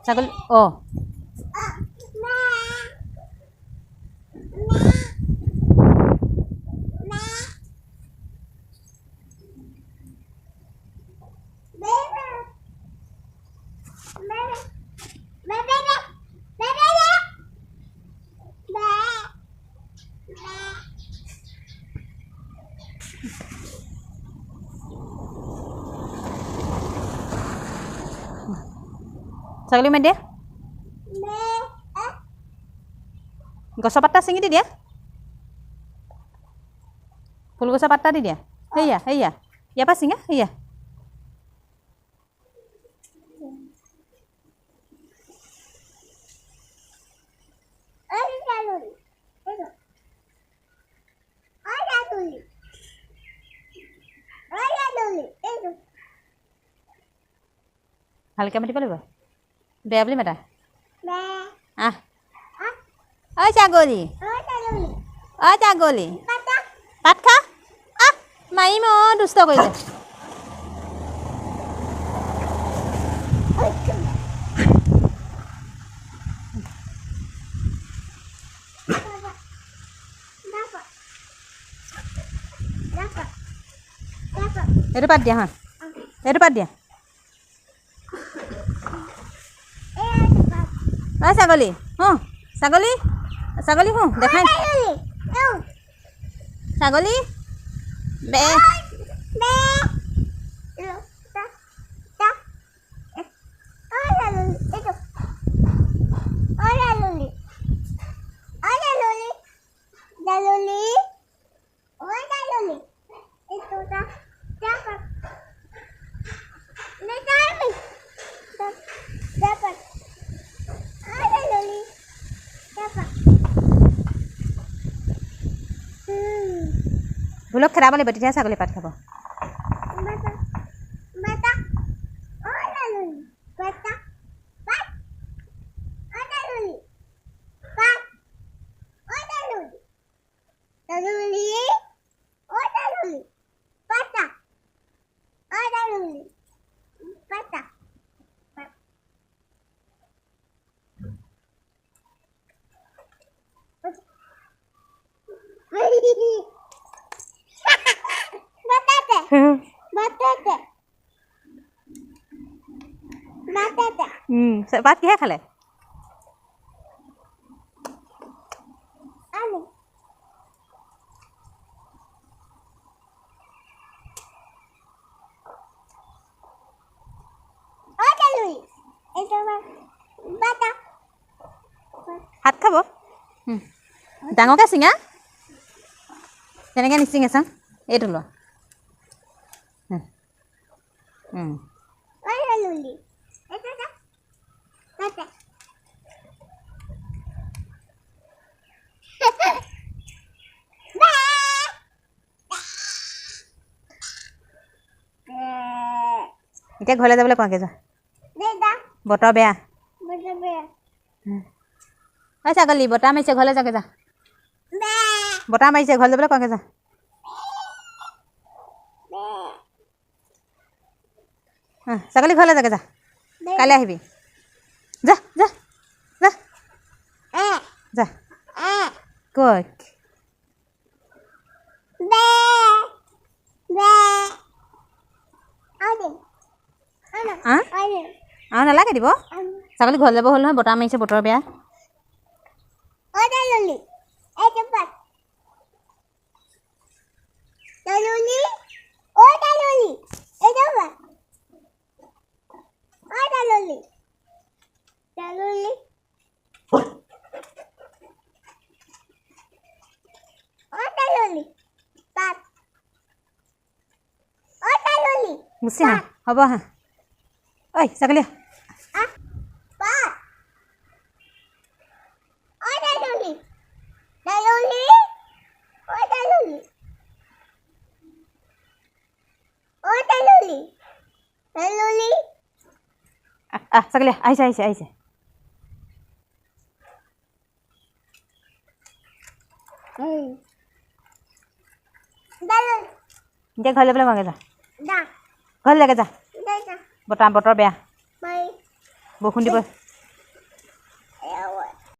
ছাগলী অ ছাগলী মাৰি দিয়া গছৰ পাত্তা ছিঙি দি দিয়া ফুল গছৰ পাত্তা দি দিয়া সেয়া সেয়া ইয়াৰ পৰা ছিঙা সেয়া ভালকৈ মাতিব লাগিব বেয়া বুলি মাতা আহ ঐ ছাগলী ঐ ছাগলী পাত খা আহ মাৰিম অ দুষ্ট কৰিলে এইটো পাত দিয়া হা এইটো পাত দিয়া ঐ ছাগলী ছাগলী ছাগলী দেখাই ছাগলী বে ভুলক খেদাব লাগিব তেতিয়াহে ছাগলী পাত খাব ভাত কিহে খালে ভাত খাব ডাঙৰকৈ চিঙা তেনেকৈ নিচিঙে চাওঁ এইটো লোৱা এতিয়া ঘৰলৈ যাবলৈ কোৱাকৈ যা বতৰ বেয়া ঐ ছাগলী বতাহ মাৰিছে ঘৰলৈ যাকে যা বতাহ মাৰিছে ঘৰলৈ যাবলৈ কোৱাকৈ যা ছাগলী ঘৰলৈ যাকে যা কাইলৈ আহিবি যা যা যা যা ক'ত নালাগে দিব ছাগলী ঘৰলৈ যাব হ'ল নহয় বতাহ মাৰিছে বতৰ বেয়া গুচি আহা হ'ব আহা ঐ ছাগলী ছাগলী আহিছে আহিছে আহিছে এতিয়া ঘৰলৈ যাবলৈ মাগে যা ঘৰলৈ যাগে যা বতৰ বেয়া বৰষুণ দিব